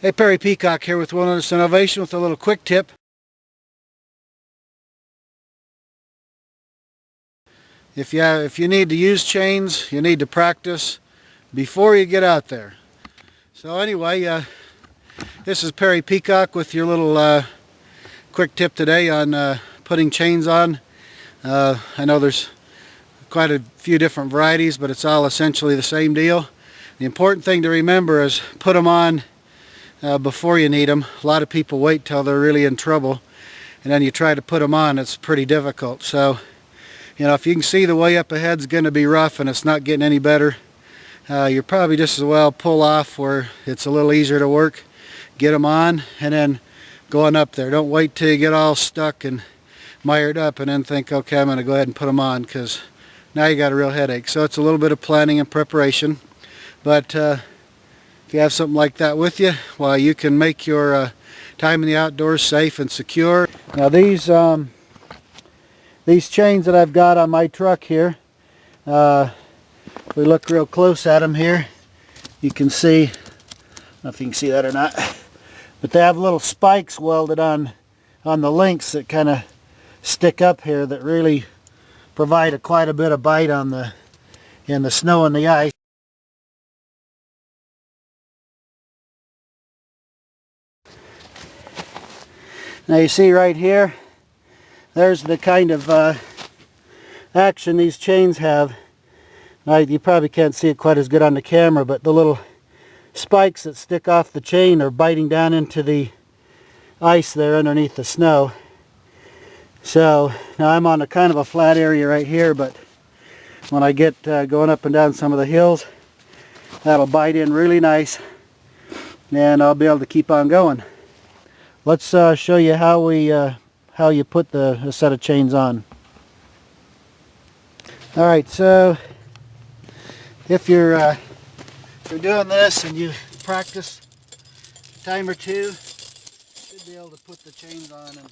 Hey, Perry Peacock here with Wilderness Innovation with a little quick tip. If you need to use chains, you need to practice before you get out there. So anyway, this is Perry Peacock with your little quick tip today on putting chains on. I know there's quite a few different varieties, but it's all essentially the same deal. The important thing to remember is put them on before you need them. A lot of people wait till they're really in trouble, and then you try to put them on. It's pretty difficult. So, you know, if you can see the way up ahead's going to be rough and it's not getting any better, you're probably just as well pull off where it's a little easier to work. Get them on and then go on up there. Don't wait till you get all stuck and mired up and then think, okay, I'm going to go ahead and put them on, because now you got a real headache. So it's a little bit of planning and preparation. But if you have something like that with you, well, you can make your time in the outdoors safe and secure. Now these chains that I've got on my truck here, if we look real close at them here, you can see, I don't know if you can see that or not, but they have little spikes welded on the links that kind of stick up here that really provide quite a bit of bite in the snow and the ice. Now you see right here, there's the kind of action these chains have. Now you probably can't see it quite as good on the camera, but the little spikes that stick off the chain are biting down into the ice there underneath the snow. So now I'm on a kind of a flat area right here, but when I get going up and down some of the hills, that'll bite in really nice and I'll be able to keep on going. Let's show you how you put a set of chains on. All right, so if you're doing this and you practice a time or two, you should be able to put the chains on in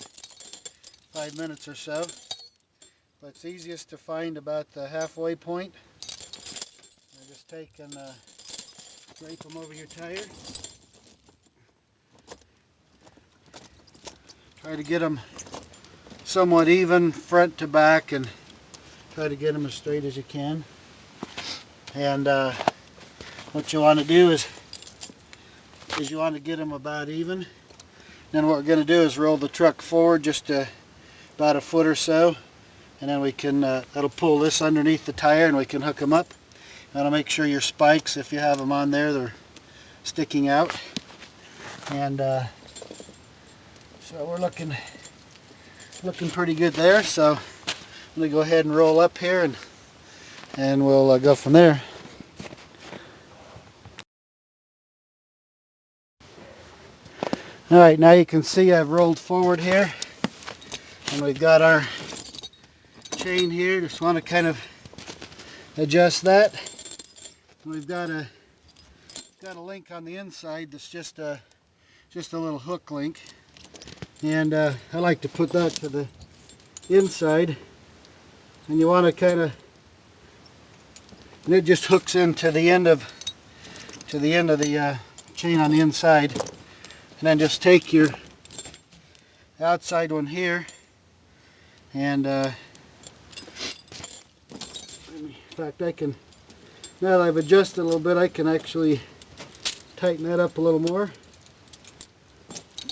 5 minutes or so. But it's easiest to find about the halfway point. I just take and drape them over your tire. Try to get them somewhat even front to back and try to get them as straight as you can. And what you want to do is you want to get them about even. Then what we're going to do is roll the truck forward just about a foot or so, and then we can that'll pull this underneath the tire and we can hook them up. That'll make sure your spikes, if you have them on there, they're sticking out. And so we're looking pretty good there. So I'm going to go ahead and roll up here and we'll go from there. Alright, now you can see I've rolled forward here and we've got our chain here. Just want to kind of adjust that. We've got a link on the inside that's just a little hook link. And I like to put that to the inside, and you want to kind of, and it just hooks into the end of the chain on the inside, and then just take your outside one here, and in fact I can, now that I've adjusted a little bit, I can actually tighten that up a little more,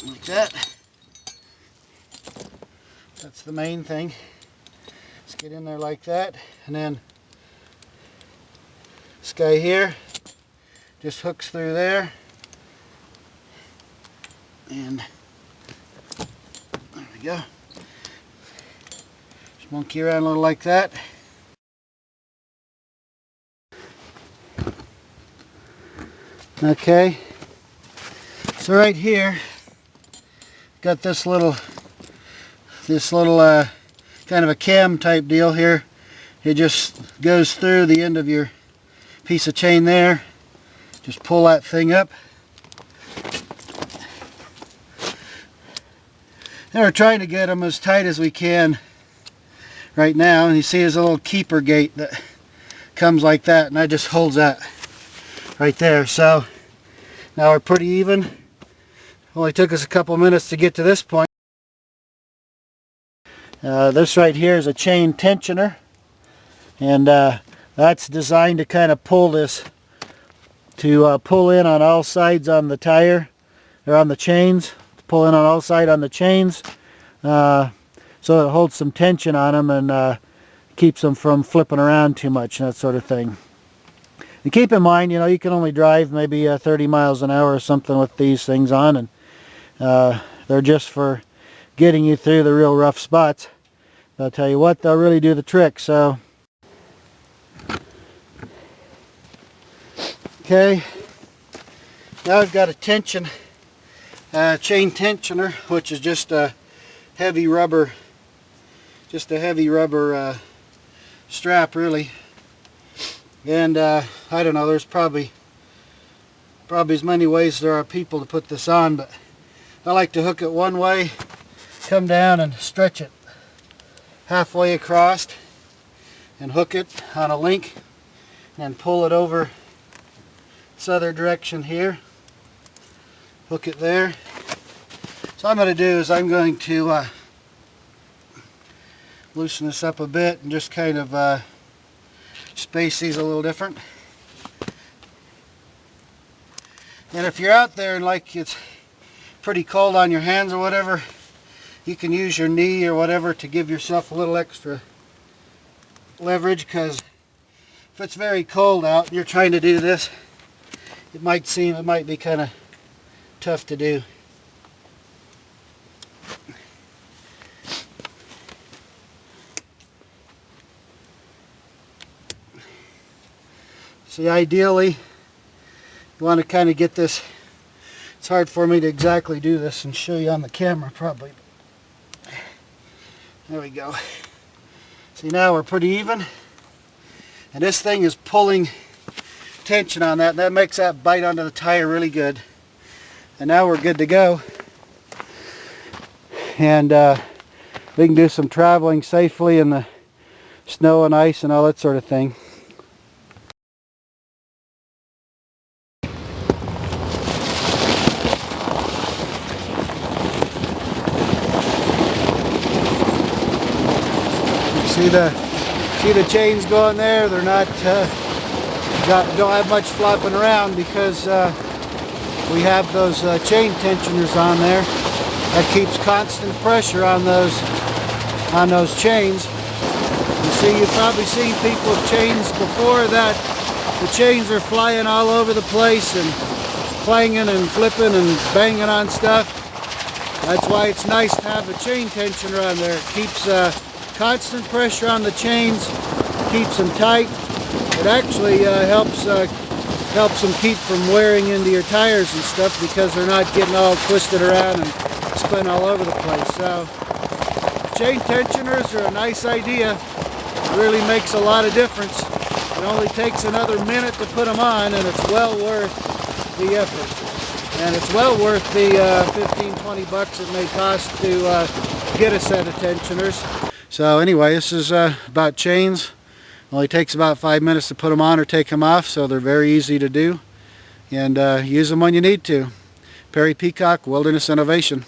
like that. That's the main thing. Let's get in there like that, and then this guy here just hooks through there, and there we go. Just monkey around a little like that. Okay, so right here got this little kind of a cam type deal here. It just goes through the end of your piece of chain there. Just pull that thing up. And we're trying to get them as tight as we can right now. And you see there's a little keeper gate that comes like that, and that just holds that right there. So now we're pretty even. Only took us a couple minutes to get to this point. This right here is a chain tensioner, and that's designed to kind of pull this, to pull in on all sides on the tire, or on the chains, pull in on all sides on the chains, so it holds some tension on them and keeps them from flipping around too much and that sort of thing. And keep in mind, you know, you can only drive maybe 30 miles an hour or something with these things on, and they're just for getting you through the real rough spots. But I'll tell you what, they'll really do the trick. So, okay, now I've got a chain tensioner, which is just a heavy rubber, strap really. And I don't know, there's probably as many ways there are people to put this on, but I like to hook it one way, come down and stretch it halfway across and hook it on a link, and pull it over this other direction here, hook it there. So what I'm going to do is I'm going to loosen this up a bit and just kind of space these a little different. And if you're out there and like it's pretty cold on your hands or whatever, you can use your knee or whatever to give yourself a little extra leverage, because if it's very cold out and you're trying to do this, it might be kind of tough to do. See, ideally, you want to kind of get this. It's hard for me to exactly do this and show you on the camera probably. There we go. See, now we're pretty even. And this thing is pulling tension on that. And that makes that bite onto the tire really good. And now we're good to go. And we can do some traveling safely in the snow and ice and all that sort of thing. See the chains going there? They're not don't have much flopping around because we have those chain tensioners on there that keeps constant pressure on those chains. You see, you've probably seen people with chains before that the chains are flying all over the place and clanging and flipping and banging on stuff. That's why it's nice to have a chain tensioner on there. It keeps constant pressure on the chains, keeps them tight. It actually helps them keep from wearing into your tires and stuff, because they're not getting all twisted around and spin all over the place. So chain tensioners are a nice idea. It really makes a lot of difference. It only takes another minute to put them on, and it's well worth the effort. And it's well worth the 15-20 bucks it may cost to get a set of tensioners. So anyway, this is about chains. Only takes about 5 minutes to put them on or take them off, so they're very easy to do. And use them when you need to. Perry Peacock, Wilderness Innovation.